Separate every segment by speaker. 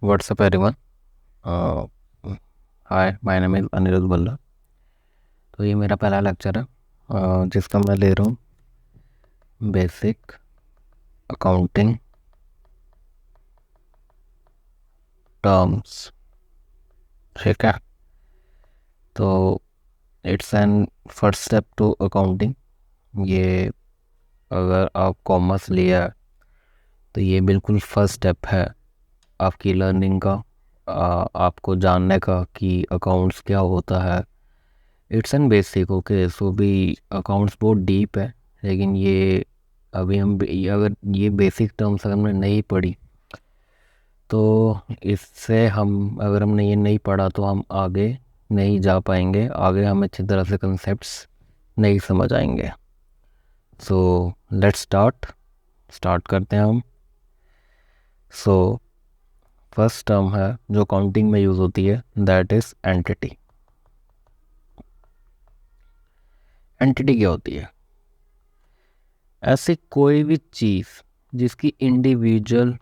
Speaker 1: What's up everyone? Uh, Hi, my name is Anirudh Bhalla. तो ये मेरा पहला लेक्चर है जिसका मैं ले रहा हूँ बेसिक अकाउंटिंग टर्म्स। ठीक है, तो it's an first step to accounting. ये अगर आप कॉमर्स लिया है तो ये बिल्कुल फर्स्ट स्टेप है आपकी लर्निंग का, आपको जानने का कि अकाउंट्स क्या होता है। It's an basic. ओके, सो भी अकाउंट्स बहुत डीप है, लेकिन ये अभी अगर ये बेसिक टर्म्स अगर हमने नहीं पढ़ी तो इससे हम अगर हमने ये नहीं पढ़ा तो हम आगे नहीं जा पाएंगे, आगे हम अच्छी तरह से कंसेप्ट्स नहीं समझ आएंगे। सो लेट्स स्टार्ट करते हैं हम। सो फर्स्ट टर्म है जो अकाउंटिंग में यूज़ होती है, दैट इज़ एंटिटी। एंटिटी क्या होती है? ऐसी कोई भी चीज़ जिसकी इंडिविजुअल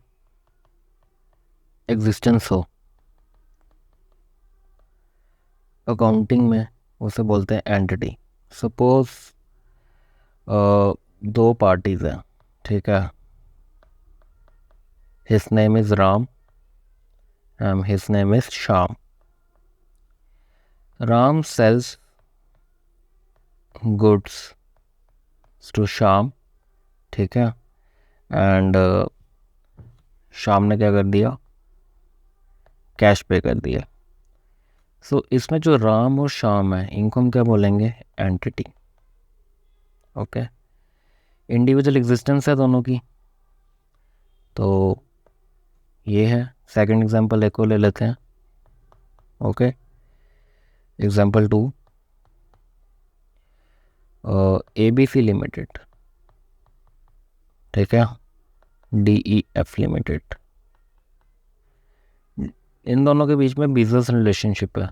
Speaker 1: एग्जिस्टेंस हो, अकाउंटिंग में उसे बोलते हैं एंटिटी। सपोज दो पार्टीज हैं, ठीक है। His name is Ram and his name is Shyam. Ram sells goods to Shyam, ठीक है। एंड श्याम ने क्या कर दिया? कैश पे कर दिया। सो इसमें जो राम और श्याम है इनको हम क्या बोलेंगे? एंटिटी। ओके, इंडिविजुअल एग्जिस्टेंस है दोनों की। तो ये है सेकंड एग्जांपल, एक और ले लेते हैं। ओके, एग्जांपल 2, ABC लिमिटेड, ठीक है, DEF लिमिटेड। इन दोनों के बीच में बिजनेस रिलेशनशिप है।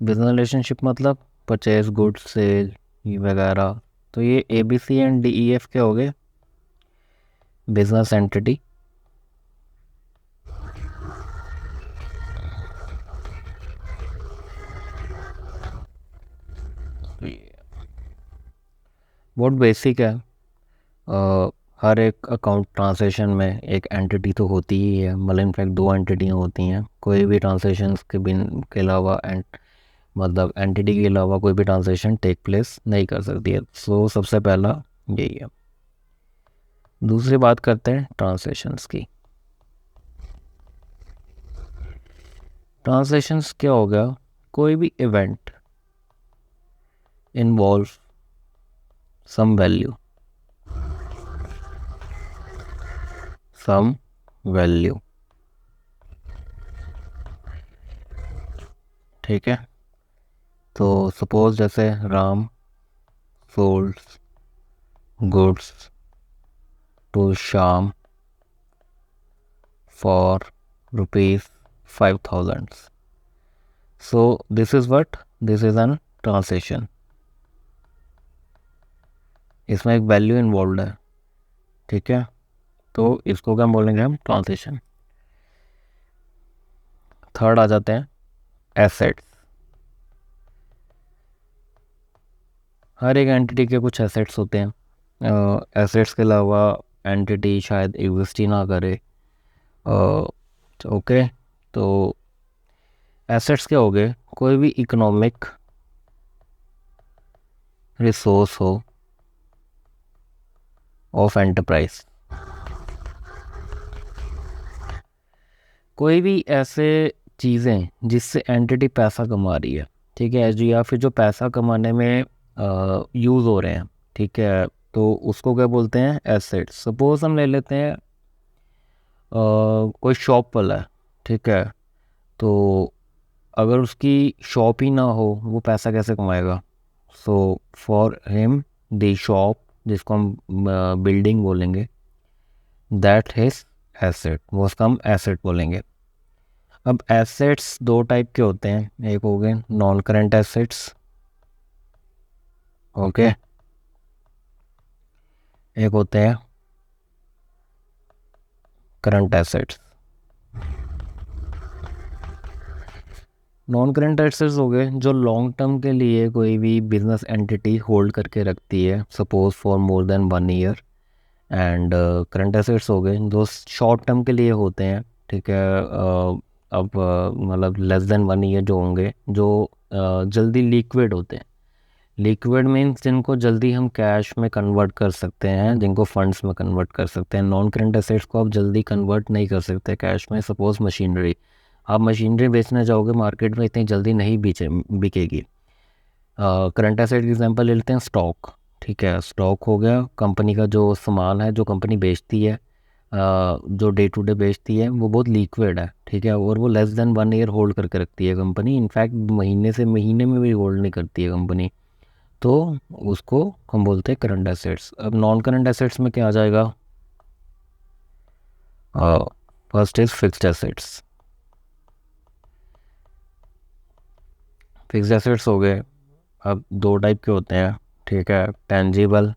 Speaker 1: बिजनेस रिलेशनशिप मतलब परचेज गुड्स सेल वगैरह। तो ये ABC एंड DEF के हो गए बिजनेस एंटिटी। बहुत बेसिक है। हर एक अकाउंट ट्रांसैक्शन में एक एंटिटी तो होती ही है, मतलब इनफैक्ट दो एंटिटियाँ होती हैं। कोई भी ट्रांसैक्शन के अलावा मतलब एंटिटी के अलावा कोई भी ट्रांसैक्शन टेक प्लेस नहीं कर सकती है। सो सबसे पहला यही है। दूसरी बात करते हैं ट्रांसैक्शंस की। ट्रांसैक्शंस क्या हो गया? कोई भी इवेंट इन्वॉल्व सम वैल्यू, ठीक है। तो सपोज जैसे Ram sold goods to Shyam for ₹5,000. So this is what? This is an transaction. इसमें एक वैल्यू इन्वॉल्व है, ठीक है। तो इसको क्या बोलेंगे हम? ट्रांजेक्शन। थर्ड आ जाते हैं एसेट्स। हर एक एंटिटी के कुछ एसेट्स होते हैं। एसेट्स के अलावा एंटिटी शायद एग्जिस्ट ही ना करे। ओके, तो एसेट्स क्या हो गए? कोई भी इकोनॉमिक रिसोर्स हो ऑफ एंटरप्राइज, कोई भी ऐसे चीज़ें जिससे एंटिटी पैसा कमा रही है, ठीक है, जो या फिर जो पैसा कमाने में यूज़ हो रहे हैं, ठीक है। तो उसको क्या बोलते हैं? एसेट्स। सपोज हम ले लेते हैं कोई शॉप वाला है, ठीक है। तो अगर उसकी शॉप ही ना हो, वो पैसा कैसे कमाएगा? So for him the shop, जिसको हम बिल्डिंग बोलेंगे, दैट हिज एसेट, वो उसका हम एसेट बोलेंगे। अब एसेट्स दो टाइप के होते हैं, एक हो गए नॉन करंट एसेट्स, ओके, एक होते हैं current assets. Non current assets हो गए जो लॉन्ग टर्म के लिए कोई भी बिजनेस एंटिटी होल्ड करके रखती है, suppose for more than 1 year. And current assets हो गए जो शॉर्ट टर्म के लिए होते हैं, ठीक है। अब मतलब लेस देन 1 ईयर जो होंगे, जो जल्दी लिक्विड होते हैं। लिक्विड मीन्स जिनको जल्दी हम कैश में कन्वर्ट कर सकते हैं, जिनको फंड्स में कन्वर्ट कर सकते हैं। नॉन करंट एसेट्स को आप जल्दी कन्वर्ट नहीं कर सकते कैश में। सपोज मशीनरी, आप मशीनरी बेचने जाओगे मार्केट में, इतनी जल्दी नहीं बिकेगी। करंट एसेट एग्जांपल ले लेते हैं स्टॉक, ठीक है। स्टॉक हो गया कंपनी का जो सामान है, जो कंपनी बेचती है, जो डे टू डे बेचती है, वो बहुत लिक्विड है, ठीक है। और वो लेस देन 1 ईयर होल्ड करके रखती है कंपनी। इनफैक्ट महीने से महीने में भी होल्ड नहीं करती है कंपनी, तो उसको हम बोलते हैं करंट एसेट्स। अब नॉन करंट एसेट्स में क्या आ जाएगा? First is fixed assets. Fixed assets हो गए, अब दो टाइप के होते हैं, ठीक है। Tangible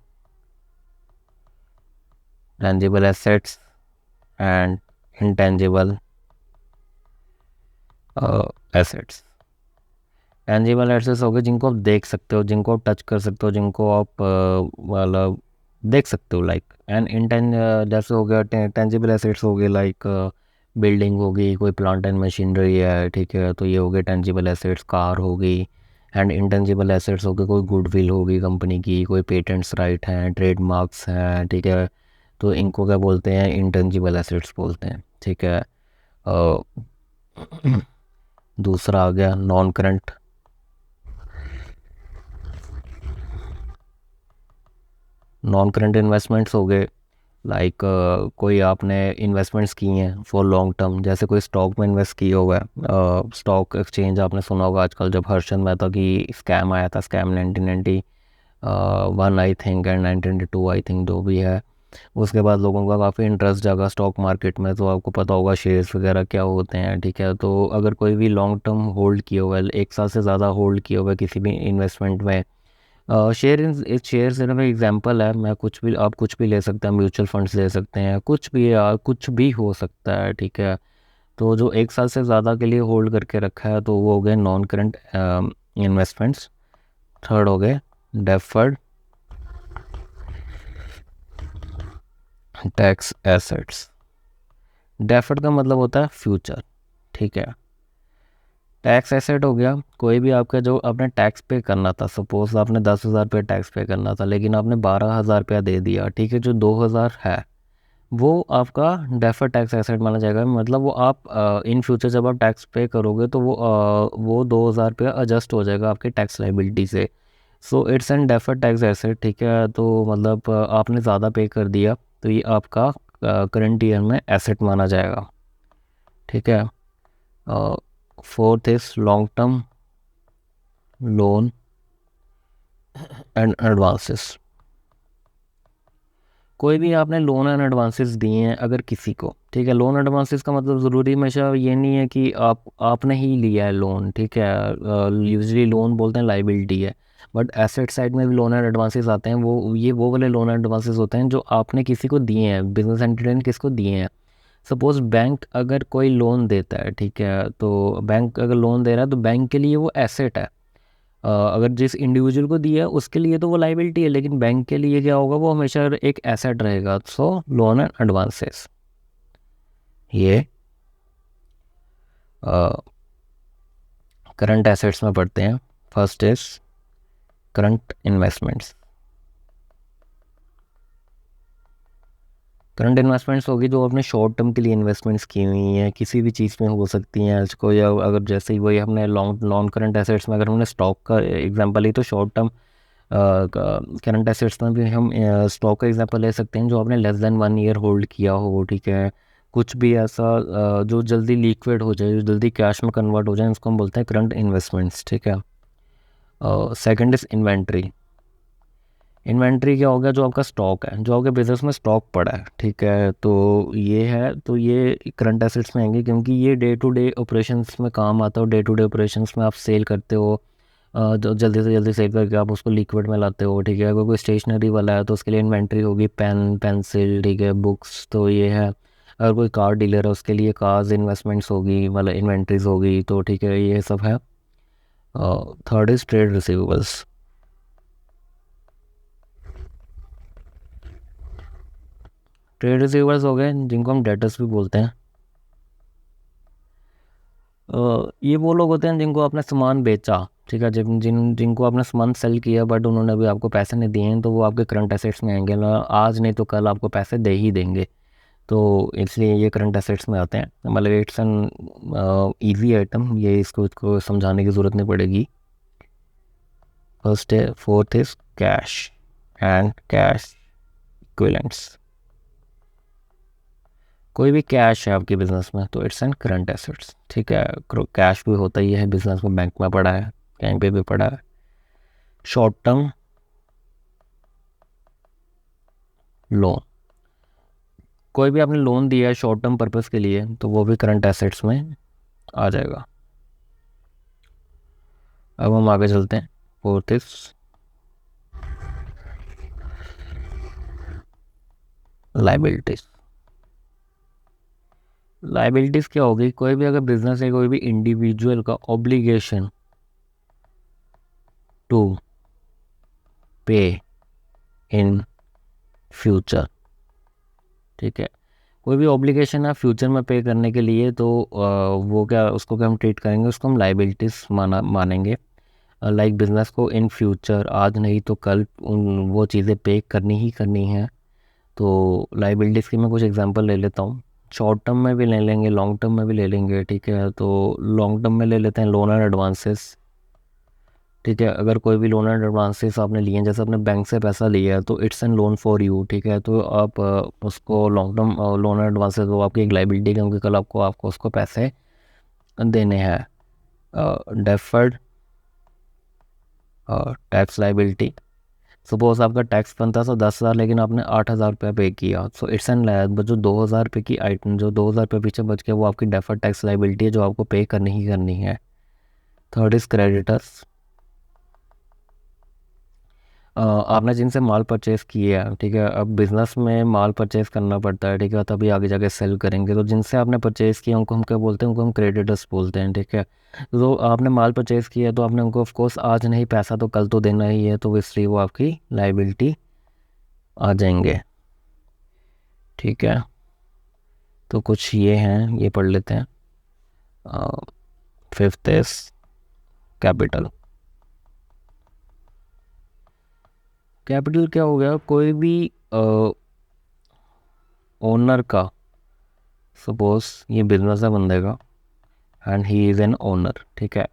Speaker 1: assets and intangible assets. Tangible assets हो गए जिनको आप देख सकते हो, जिनको आप टच कर सकते हो, जिनको आप मतलब देख सकते हो, लाइक। एंड इंटेंज जैसे हो गया टेंजिबल एसेट्स हो गए, लाइक बिल्डिंग होगी, कोई प्लांट एंड मशीनरी है, ठीक है। तो ये हो गए टेंजिबल एसेट्स, कार होगी। एंड इंटेंजिबल एसेट्स हो गए, कोई गुडविल होगी कंपनी की, कोई पेटेंट्स राइट हैं, ट्रेडमार्क्स हैं, ठीक है। तो इनको क्या बोलते हैं? इंटेंजिबल एसेट्स बोलते हैं, ठीक है। अ, दूसरा आ गया non current. Non current investments हो गए, लाइक कोई आपने इन्वेस्टमेंट्स की हैं फॉर लॉन्ग टर्म, जैसे कोई स्टॉक में इन्वेस्ट किया हुआ है। स्टॉक एक्सचेंज आपने सुना होगा आजकल, जब हर्षद मेहता की स्कैम आया था, scam 1991 I think and 1992 I think, जो भी है। उसके बाद लोगों का काफ़ी इंटरेस्ट जागा स्टॉक मार्केट में। तो आपको पता होगा शेयर्स वगैरह क्या होते हैं, ठीक है। तो अगर कोई भी लॉन्ग टर्म होल्ड किया हुआ है, 1 साल से ज़्यादा होल्ड किया हुआ है किसी भी इन्वेस्टमेंट में, शेयर सिर्फ एग्जांपल है। मैं कुछ भी, आप कुछ भी ले सकते हैं, म्यूचुअल फंड्स ले सकते हैं, कुछ भी कुछ भी हो सकता है, ठीक है। तो जो 1 साल से ज़्यादा के लिए होल्ड करके रखा है, तो वो हो गए नॉन करंट इन्वेस्टमेंट्स। थर्ड हो गए डेफर्ड टैक्स एसेट्स। डेफर्ड का मतलब होता है फ्यूचर, ठीक है। टैक्स एसेट हो गया कोई भी आपका जो आपने टैक्स पे करना था, सपोज आपने 10,000 रुपये टैक्स पे करना था, लेकिन आपने 12,000 रुपया दे दिया, ठीक है। जो 2,000 है वो आपका डेफर्ड टैक्स एसेट माना जाएगा। मतलब वो आप इन फ्यूचर जब आप टैक्स पे करोगे, तो वो 2,000 रुपया एडजस्ट हो जाएगा आपके टैक्स लाइबिलिटी से। So it's an deferred tax asset, ठीक है। तो मतलब आपने ज़्यादा पे कर दिया, तो ये आपका करंट ईयर में एसेट माना जाएगा, ठीक है। Fourth is long term loan and advances. कोई भी आपने लोन एंड एडवांसेस दिए हैं अगर किसी को, ठीक है। लोन एडवांसेस का मतलब ज़रूरी हमेशा ये नहीं है कि आपने ही लिया है लोन, ठीक है। यूजली लोन बोलते हैं लाइबिलिटी है, बट एसेट साइड में भी लोन एंड एडवांसेस आते हैं। वो वाले लोन एंड एडवांसेस होते हैं जो आपने किसी को दिए हैं, बिजनेस एंटिटी ने किसको दिए हैं। सपोज बैंक अगर कोई लोन देता है, ठीक है, तो बैंक अगर लोन दे रहा है तो बैंक के लिए वो एसेट है। अगर जिस इंडिविजुअल को दिया है उसके लिए तो वो लाइबिलिटी है, लेकिन बैंक के लिए क्या होगा? वो हमेशा एक एसेट रहेगा। सो लोन एंड एडवांसेस ये करंट एसेट्स में पढ़ते हैं। First is current investments. Current investments होगी जो आपने शॉर्ट टर्म के लिए इन्वेस्टमेंट्स की हुई हैं, किसी भी चीज़ में हो सकती हैं इसको, या अगर जैसे ही वही हमने लॉन्ग नॉन करंट एसेट्स में अगर हमने स्टॉक का एग्जांपल ली, तो शॉर्ट टर्म करंट एसेट्स में भी हम स्टॉक का एग्जांपल ले सकते हैं जो आपने लेस देन 1 ईयर होल्ड किया हो, ठीक है। कुछ भी ऐसा जो जल्दी लिक्विड हो जाए, जो जल्दी कैश में कन्वर्ट हो जाए, उसको हम बोलते हैं करंट इन्वेस्टमेंट्स, ठीक है। Second is inventory. इन्वेंट्री क्या हो गया? जो आपका स्टॉक है, जो आपके बिजनेस में स्टॉक पड़ा है, ठीक है। तो ये है, तो ये करंट एसेट्स में आएंगे, क्योंकि ये डे टू डे ऑपरेशंस में काम आता हो। डे टू डे ऑपरेशंस में आप सेल करते हो, जो जल्दी से जल्दी सेल करके आप उसको लिक्विड में लाते हो, ठीक है। अगर कोई स्टेशनरी वाला है तो उसके लिए इन्वेंट्री होगी, पेन पेंसिल, ठीक है, बुक्स, तो ये है। अगर कोई कार डीलर है उसके लिए कार्स इन्वेस्टमेंट्स होगी, मतलब इन्वेंट्रीज होगी, तो ठीक है ये सब है। Third is trade receivables. Trade receivables हो गए जिनको हम डेटर्स भी बोलते हैं। ये वो लोग होते हैं जिनको आपने सामान बेचा, ठीक है, जिनको आपने सामान सेल किया बट उन्होंने अभी आपको पैसे नहीं दिए हैं, तो वो आपके करंट एसेट्स में आएंगे ना, आज नहीं तो कल आपको पैसे दे ही देंगे, तो इसलिए ये करंट एसेट्स में आते हैं। मतलब इट्स एन ईजी आइटम, ये इसको समझाने की ज़रूरत नहीं पड़ेगी। फर्स्ट है, fourth is cash and cash equivalents. कोई भी कैश है आपके बिजनेस में तो इट्स एन करंट एसेट्स, ठीक है। कैश भी होता ही है बिजनेस में, बैंक में पड़ा है, कहीं पे भी पड़ा है। शॉर्ट टर्म लोन, कोई भी आपने लोन दिया है शॉर्ट टर्म पर्पस के लिए तो वो भी करंट एसेट्स में आ जाएगा। अब हम आगे चलते हैं। Fourth is liabilities. लाइबिलिटीज क्या होगी? कोई भी अगर बिजनेस है, कोई भी इंडिविजुअल का ऑब्लिगेशन टू पे इन फ्यूचर, ठीक है। कोई भी ऑब्लिगेशन है फ्यूचर में पे करने के लिए, तो वो क्या, उसको क्या हम ट्रीट करेंगे, उसको हम लाइबिलिटीज मानेंगे। लाइक बिजनेस को इन फ्यूचर, आज नहीं तो कल वो चीज़ें पे करनी ही करनी है। तो लाइबिलिटीज़ की मैं कुछ एग्जांपल ले लेता हूँ। शॉर्ट टर्म में भी ले लेंगे, लॉन्ग टर्म में भी ले लेंगे, ठीक है। तो लॉन्ग टर्म में ले लेते हैं लोन एंड एडवांसेस, ठीक है। अगर कोई भी लोन एंड एडवांसेस आपने लिए हैं, जैसे आपने बैंक से पैसा लिया है, तो it's N loan for you, ठीक है। तो आप उसको long term loan and advances, वो आपकी एक लाइबिलिटी है, क्योंकि कल आपको उसको पैसे देने हैं। डेफर्ड टैक्स लाइबिलिटी, सपोज आपका टैक्स बनता था 10,000, लेकिन आपने 8,000 रुपया पे किया, सो इट्स एन जो 2,000 रुपये की आइटम, जो 2,000 रुपये पीछे बच गया, वो आपकी डेफर्ड टैक्स लाइबिलिटी है, जो आपको पे करनी ही करनी है। Third is creditors. आपने जिनसे माल परचेज़ किया है, ठीक है, अब बिज़नेस में माल परचेज़ करना पड़ता है, ठीक है, तभी आगे जाके सेल करेंगे। तो जिनसे आपने परचेज़ किया उनको हम क्या बोलते हैं? उनको हम क्रेडिटर्स बोलते हैं, ठीक है। तो आपने माल परचेज़ किया तो आपने उनको ऑफ कोर्स आज नहीं पैसा तो कल तो देना ही है, तो इसलिए वो आपकी लाइबिलिटी आ जाएंगे, ठीक है। तो कुछ ये हैं, ये पढ़ लेते हैं। Fifth is capital. कैपिटल क्या हो गया? कोई भी ओनर का, सपोज ये बिजनेस है बंदे का and he is an owner, ठीक है,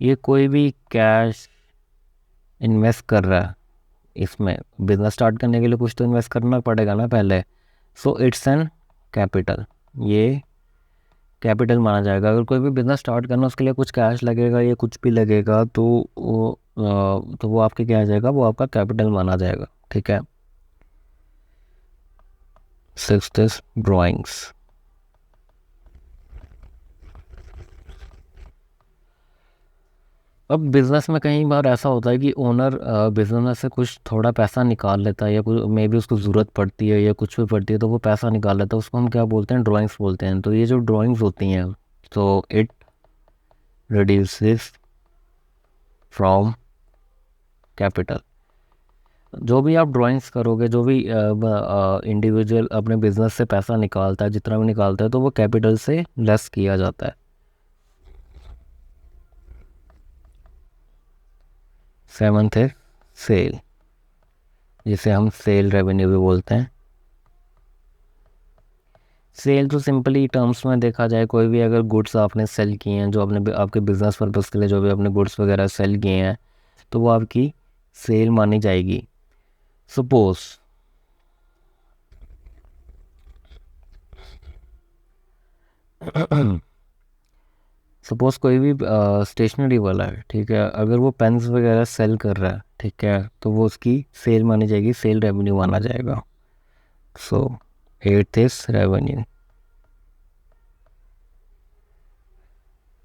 Speaker 1: ये कोई भी कैश इन्वेस्ट कर रहा है, इसमें बिजनेस स्टार्ट करने के लिए कुछ तो इन्वेस्ट करना पड़ेगा ना पहले, सो इट्स एन कैपिटल, ये कैपिटल माना जाएगा। अगर कोई भी बिजनेस स्टार्ट करना उसके लिए कुछ कैश लगेगा या कुछ भी लगेगा, तो वो आपके क्या आ जाएगा? वो आपका कैपिटल माना जाएगा, ठीक है। Sixth is drawings. अब बिज़नेस में कई बार ऐसा होता है कि ओनर बिज़नेस से कुछ थोड़ा पैसा निकाल लेता है, या कुछ मे बी उसको ज़रूरत पड़ती है या कुछ भी पड़ती है, तो वो पैसा निकाल लेता है, उसको हम क्या बोलते हैं? ड्राइंग्स बोलते हैं। तो ये जो ड्राइंग्स होती हैं, तो इट रिड्यूसेस फ्रॉम कैपिटल। जो भी आप ड्राइंग्स करोगे, जो भी इंडिविजुअल अपने बिजनेस से पैसा निकालता है, जितना भी निकालता है, तो वो कैपिटल से लेस किया जाता है। सेवंथ है सेल, जिसे हम सेल रेवेन्यू भी बोलते हैं। सेल तो सिंपली टर्म्स में देखा जाए, कोई भी अगर गुड्स आपने सेल किए हैं, जो आपने आपके बिजनेस पर्पज़ के लिए जो भी अपने गुड्स वगैरह सेल किए हैं, तो वो आपकी सेल मानी जाएगी। सपोज सपोज कोई भी स्टेशनरी वाला है, ठीक है, अगर वो पेन्स वगैरह सेल कर रहा है, ठीक है, तो वो उसकी सेल मानी जाएगी, सेल रेवेन्यू माना जाएगा। सो एट्थ इज रेवेन्यू।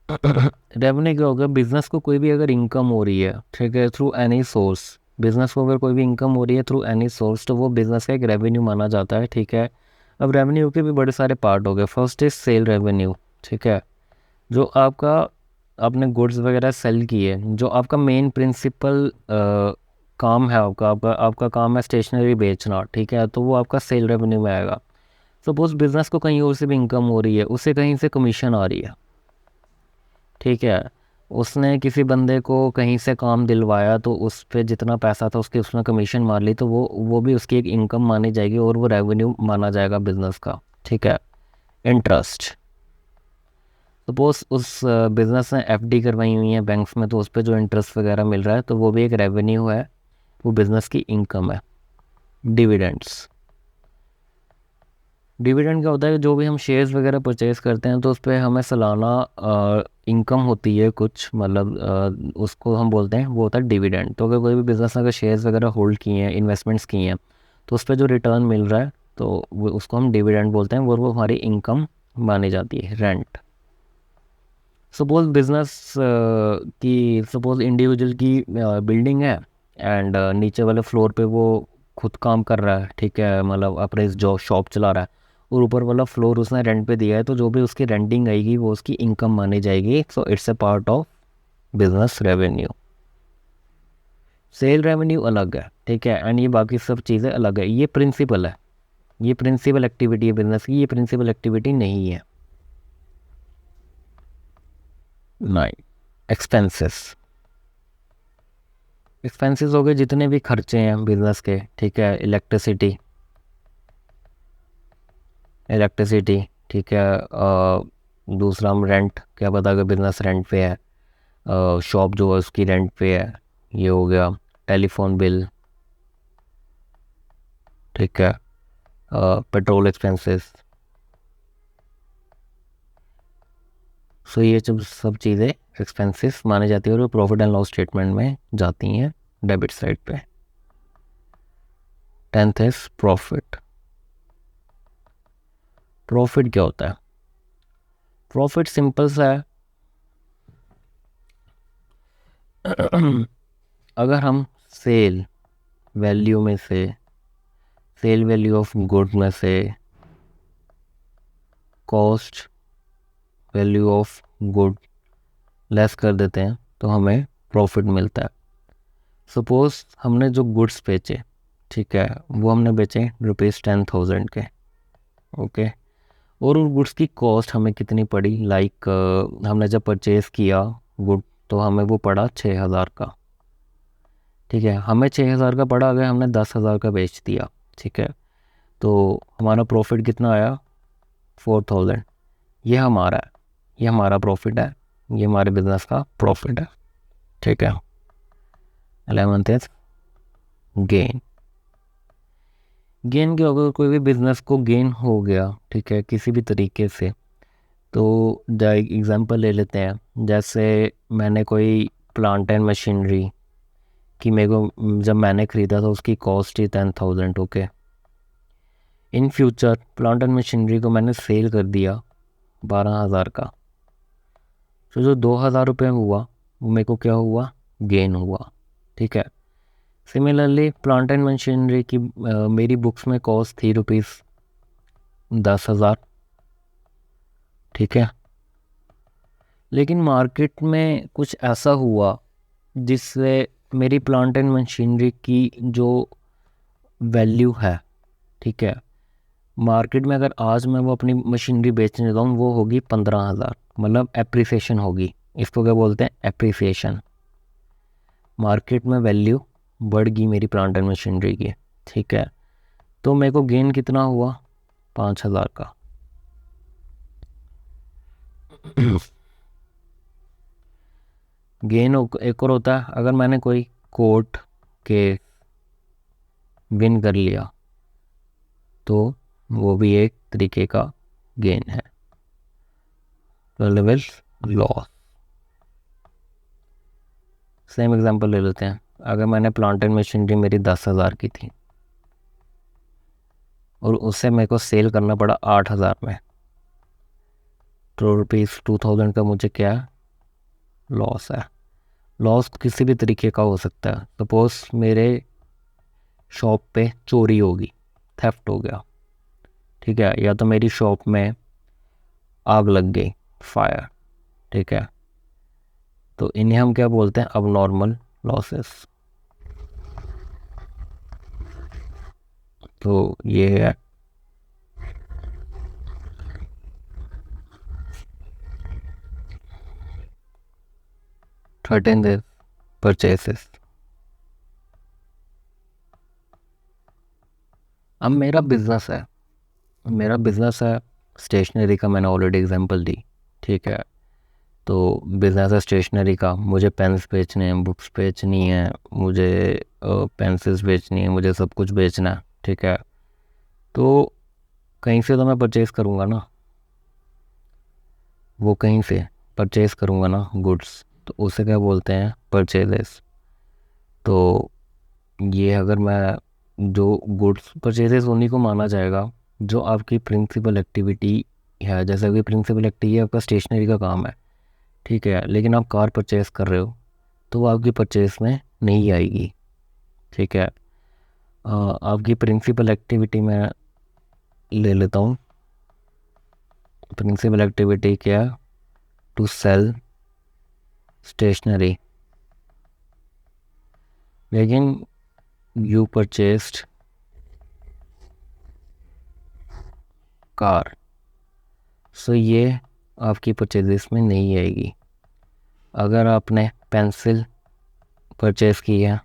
Speaker 1: रेवेन्यू क्या होगा? बिजनेस को कोई भी अगर इनकम हो रही है, ठीक है, थ्रू एनी सोर्स, बिजनेस को अगर कोई भी इनकम हो रही है थ्रू एनी सोर्स, तो वो बिजनेस का एक रेवेन्यू माना जाता है, ठीक है। अब रेवेन्यू के भी बड़े सारे पार्ट हो गए। फर्स्ट इज सेल रेवेन्यू, ठीक है, जो आपका आपने गुड्स वगैरह सेल किए, जो आपका मेन प्रिंसिपल काम है, आपका आपका काम है स्टेशनरी बेचना, ठीक है, तो वो आपका सेल रेवेन्यू में आएगा। सपोज बिज़नेस को कहीं और से भी इनकम हो रही है, उससे कहीं से कमीशन आ रही है, ठीक है, उसने किसी बंदे को कहीं से काम दिलवाया तो उस पे जितना पैसा था उसकी उसने कमीशन मार ली, तो वो भी उसकी एक इनकम मानी जाएगी और वो रेवेन्यू माना जाएगा बिज़नेस का, ठीक है। इंटरेस्ट, सपोज उस बिज़नेस ने एफडी करवाई हुई है बैंक्स में, तो उस पर जो इंटरेस्ट वगैरह मिल रहा है तो वो भी एक रेवेन्यू है, वो बिज़नेस की इनकम है। डिविडेंड्स, डिविडेंड क्या होता है, जो भी हम शेयर्स वगैरह परचेज करते हैं तो उस पर हमें सालाना इनकम होती है कुछ, मतलब उसको हम बोलते हैं, वो होता है डिविडेंड। तो अगर कोई भी बिज़नेस ने अगर शेयर्स वगैरह होल्ड किए हैं, इन्वेस्टमेंट्स किए हैं, तो उस पर जो रिटर्न मिल रहा है तो उसको हम डिविडेंड बोलते हैं, वो हमारी इनकम मानी जाती है। रेंट, सपोज बिज़नेस की, सपोज इंडिविजुअल की बिल्डिंग है एंड नीचे वाले फ्लोर पे वो खुद काम कर रहा है, ठीक है, मतलब अपने जो शॉप चला रहा है, और ऊपर वाला फ्लोर उसने रेंट पे दिया है, तो जो भी उसकी रेंटिंग आएगी वो उसकी इनकम मानी जाएगी। So it's a part of business revenue. Sale revenue अलग है, ठीक है, एंड ये बाकी सब चीज़ें अलग है। ये प्रिंसिपल है, ये प्रिंसिपल एक्टिविटी है बिजनेस की, ये प्रिंसिपल एक्टिविटी नहीं है। 9, एक्सपेंसेस। एक्सपेंसेस हो गए जितने भी खर्चे हैं बिजनेस के, ठीक है, इलेक्ट्रिसिटी, इलेक्ट्रिसिटी, ठीक है, दूसरा हम रेंट, क्या पता अगर बिजनेस रेंट पे है, शॉप जो है उसकी रेंट पे है, ये हो गया। टेलीफोन बिल, ठीक है, पेट्रोल एक्सपेंसेस। सो ये सब चीज़ें एक्सपेंसेस मानी जाती है और प्रॉफिट एंड लॉस स्टेटमेंट में जाती हैं डेबिट साइड पे। 10th is profit. प्रॉफिट क्या होता है? प्रॉफिट सिंपल सा है। अगर हम सेल वैल्यू में से, सेल वैल्यू ऑफ गुड में से cost value of good less कर देते हैं तो हमें प्रॉफिट मिलता है। सपोज हमने जो गुड्स बेचे, ठीक है, वो हमने बेचे ₹10,000 के, ओके, और उस गुड्स की कॉस्ट हमें कितनी पड़ी, लाइक हमने जब परचेज़ किया गुड तो हमें वो पड़ा 6,000 का, ठीक है, हमें 6,000 का पड़ा, अगर हमने 10,000 का बेच दिया, ठीक है, तो हमारा प्रॉफिट कितना आया? 4,000। ये हमारा है, ये हमारा प्रॉफिट है, ये हमारे बिजनेस का प्रॉफिट है, ठीक है। 11th is gain. गेन क्या होगा? कोई भी बिजनेस को गेन हो गया, ठीक है, किसी भी तरीके से, तो एग्जांपल ले लेते हैं, जैसे मैंने कोई प्लांट एंड मशीनरी कि मेरे को जब मैंने ख़रीदा था उसकी cost he 10,000, okay. In future plant and machinery को मैंने सेल कर दिया 12,000 का, तो जो 2,000 रुपये हुआ वो मेरे को क्या हुआ? गेन हुआ, ठीक है। सिमिलरली प्लांट एंड मशीनरी की मेरी बुक्स में कॉस्ट थी ₹10,000, ठीक है, लेकिन मार्केट में कुछ ऐसा हुआ जिससे मेरी प्लांट एंड मशीनरी की जो वैल्यू है, ठीक है, मार्केट में अगर आज मैं वो अपनी मशीनरी बेचने जाता हूँ वो होगी 15,000, मतलब एप्रिसिएशन होगी। इसको क्या बोलते हैं? एप्रिसिएशन। मार्केट में वैल्यू बढ़ गई मेरी प्लांट एंड मशीनरी की, ठीक है, तो मेरे को गेन कितना हुआ? 5,000 का। गेन एक और होता है, अगर मैंने कोई कोर्ट के विन कर लिया तो वो भी एक तरीके का गेन है। Level loss. सेम एग्जांपल ले लेते हैं, अगर मैंने प्लांट एंड मशीनरी मेरी 10,000 की थी और उससे मेरे को सेल करना पड़ा 8,000 में, तो ₹2,000 का मुझे क्या लॉस है? लॉस किसी भी तरीके का हो सकता है। सपोज मेरे शॉप पे चोरी होगी, थेफ्ट हो गया, ठीक है, या तो मेरी शॉप में आग लग गई, फायर, ठीक है, तो इन्हें हम क्या बोलते हैं, अब नॉर्मल लॉसेस। तो ये है 13 days परचेसेस। अब मेरा बिजनेस है स्टेशनरी का, मैंने ऑलरेडी एग्जांपल दी, ठीक है। तो बिजनेस है स्टेशनरी का, मुझे पेन्स बेचने हैं, बुक्स बेचनी है, मुझे पेंसिल्स बेचनी है, मुझे सब कुछ बेचना है, ठीक है। तो कहीं से तो मैं परचेज़ करूँगा ना, वो कहीं से परचेज़ करूँगा ना गुड्स, तो उसे क्या बोलते हैं, परचेजेस। तो ये अगर मैं जो गुड्स परचेजेस उन्हीं को माना जाएगा जो आपकी प्रिंसिपल एक्टिविटी है। जैसे कि प्रिंसिपल एक्टिविटी आपका स्टेशनरी का काम है, ठीक है, लेकिन आप कार परचेज़ कर रहे हो तो वो आपकी परचेज में नहीं आएगी, ठीक है। आपकी प्रिंसिपल एक्टिविटी में ले लेता हूँ, प्रिंसिपल एक्टिविटी क्या, टू सेल स्टेशनरी, लेकिन यू परचेस्ड कार, सो ये आपकी परचेजेस में नहीं आएगी। अगर आपने पेंसिल परचेज़ की है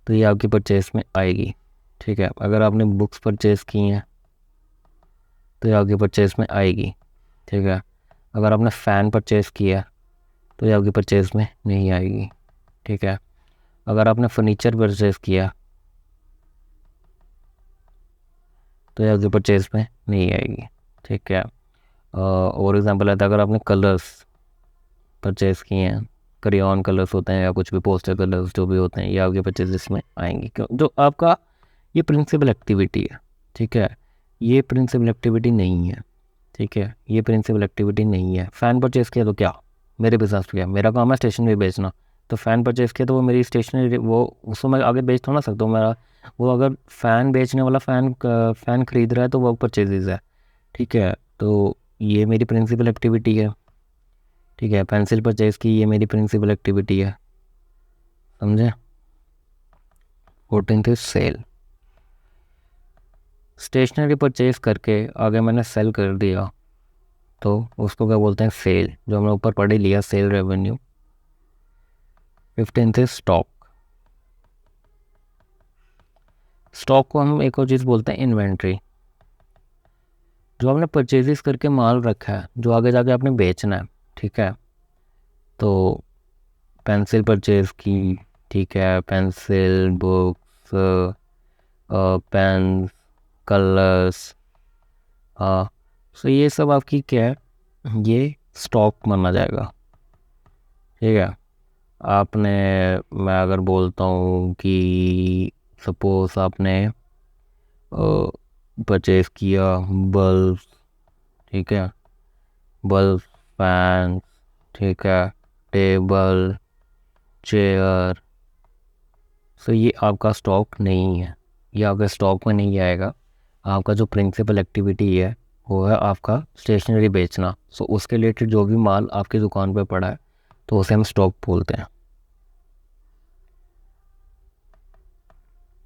Speaker 1: तो ये आपकी परचेज में आएगी, ठीक है। अगर आपने बुक्स परचेज़ की हैं तो ये आपकी परचेज में आएगी, ठीक है। अगर आपने फ़ैन परचेज़ किया तो ये आपकी परचेज में नहीं आएगी, ठीक है। अगर आपने फर्नीचर परचेज़ किया तो ये आपकी परचेज में नहीं आएगी, ठीक है। और एग्जांपल है, अगर आपने कलर्स परचेज़ किए हैं, क्रेयॉन कलर्स होते हैं या कुछ भी पोस्टर कलर्स जो भी होते हैं, ये आपके परचेजेस में आएंगे, क्यों, जो आपका ये प्रिंसिपल एक्टिविटी है, ठीक है। ये प्रिंसिपल एक्टिविटी नहीं है, ठीक है, ये प्रिंसिपल एक्टिविटी नहीं है। फ़ैन परचेज़ किया तो क्या, मेरे बिजनेस पे क्या, मेरा काम है स्टेशनरी बेचना, तो फ़ैन परचेज़ किया तो वो मेरी स्टेशनरी, वो उसको मैं आगे बेच तो ना सकता हूँ। मेरा वो अगर फ़ैन बेचने वाला फ़ैन ख़रीद रहा है तो वो परचेजेज है, ठीक है। तो ये मेरी प्रिंसिपल एक्टिविटी है, ठीक है। पेंसिल परचेज़ की, ये मेरी प्रिंसिपल एक्टिविटी है, समझे। 14th is cell. Stationery purchase करके आगे मैंने सेल कर दिया तो उसको क्या बोलते हैं, सेल, जो हमने ऊपर पढ़ ही लिया, sale revenue. 15th is stock. Stock को हम एक और चीज़ बोलते हैं, इन्वेंट्री। जो आपने परचेजेस करके माल रखा है जो आगे जाके आपने बेचना है, ठीक है। तो पेंसिल परचेज़ की, ठीक है, पेंसिल, बुक्स, पेन, कलर्स, हाँ, सो ये सब आपकी क्या है, ये स्टॉक माना जाएगा, ठीक है। आपने, मैं अगर बोलता हूँ कि सपोज आपने परचेज़ किया बल्ब, ठीक है, बल्ब, फैन, ठीक है, टेबल, चेयर, सो ये आपका स्टॉक नहीं है, ये आपके स्टॉक में नहीं आएगा। आपका जो प्रिंसिपल एक्टिविटी है वो है आपका स्टेशनरी बेचना, सो उसके रिलेटेड जो भी माल आपकी दुकान पे पड़ा है तो उसे हम स्टॉक बोलते हैं।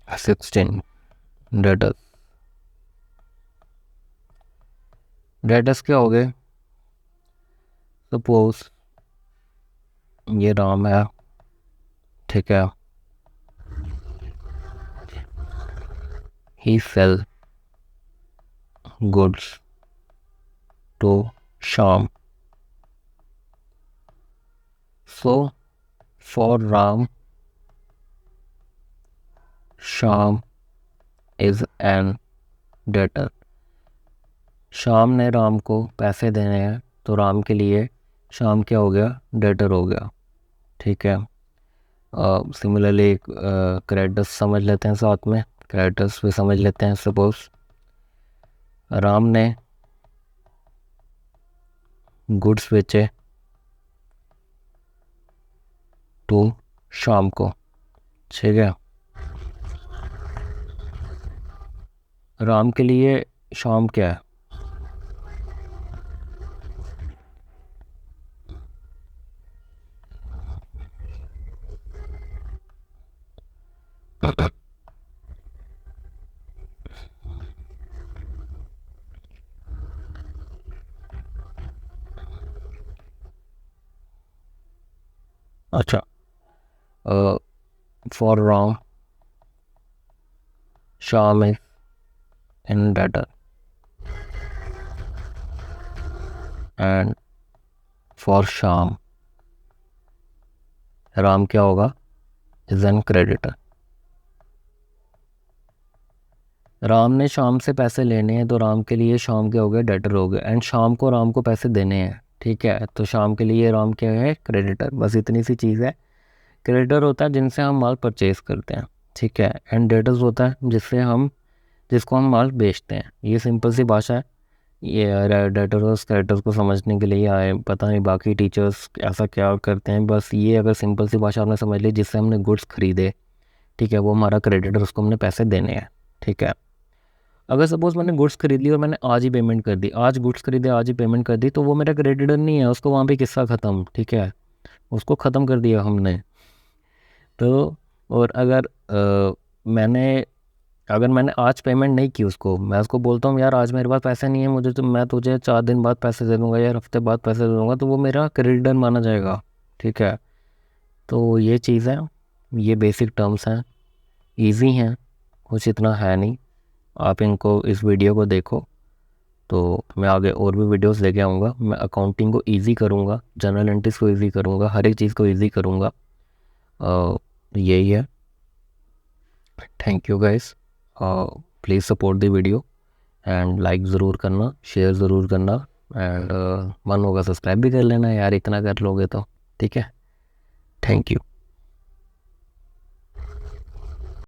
Speaker 1: 16 डेटर्स। डेटर्स क्या हो गए, सपोज ये राम है, ठीक है, he sells goods to Shyam, so for Ram Shyam is an debtor. Sham ने राम को पैसे देने हैं तो राम के लिए शाम क्या हो गया, डेटर हो गया, ठीक है। सिमिलरली क्रेडिटर्स समझ लेते हैं, साथ में क्रेडिटर्स भी समझ लेते हैं। सपोज राम ने गुड्स बेचे टू शाम को, ठीक है। राम के लिए शाम क्या है? अच्छा, फॉर राम शाम is in better and for शाम राम क्या होगा? Is an creditor. राम ने शाम से पैसे लेने हैं तो राम के लिए शाम के हो गए डेटर हो गए, एंड शाम को राम को पैसे देने हैं, ठीक है, तो शाम के लिए राम क्या है? क्रेडिटर। बस इतनी सी चीज़ है। क्रेडिटर होता है जिनसे हम माल परचेज करते हैं, ठीक है, एंड डेटर्स होता है जिसको हम माल बेचते हैं। ये सिंपल सी भाषा है। ये डेटर्स क्रेडिटर्स को समझने के लिए आए, पता नहीं बाकी टीचर्स ऐसा क्या करते हैं। बस ये अगर सिंपल सी भाषा आपने समझ ली, जिससे हमने गुड्स खरीदे, ठीक है, वो हमारा क्रेडिटर, उसको हमने पैसे देने हैं, ठीक है। अगर सपोज मैंने गुड्स खरीद ली और मैंने आज ही पेमेंट कर दी, आज गुड्स खरीदे आज ही पेमेंट कर दी, तो वो मेरा क्रेडिटर नहीं है, उसको वहाँ पे किस्सा ख़त्म, ठीक है, उसको ख़त्म कर दिया हमने। तो और मैंने अगर मैंने आज पेमेंट नहीं की उसको, मैं उसको बोलता हूँ यार आज मेरे पास पैसे नहीं है, मुझे तो मैं तुझे 4 दिन बाद पैसे दे दूँगा या हफ्ते बाद पैसे दे दूँगा, तो वो मेरा क्रेडिटर माना जाएगा, ठीक है। तो ये चीज़ है, ये बेसिक टर्म्स हैं, इजी हैं, कुछ इतना है नहीं। आप इनको इस वीडियो को देखो, तो मैं आगे और भी वीडियोस लेके आऊँगा। मैं अकाउंटिंग को इजी करूँगा, जनरल एंट्रीज को इजी करूँगा, हर एक चीज़ को इजी करूँगा। यही है। Thank you guys, please support the video and like ज़रूर करना, शेयर ज़रूर करना, एंड मन होगा सब्सक्राइब भी कर लेना यार, इतना कर लोगे तो, ठीक है। Thank you.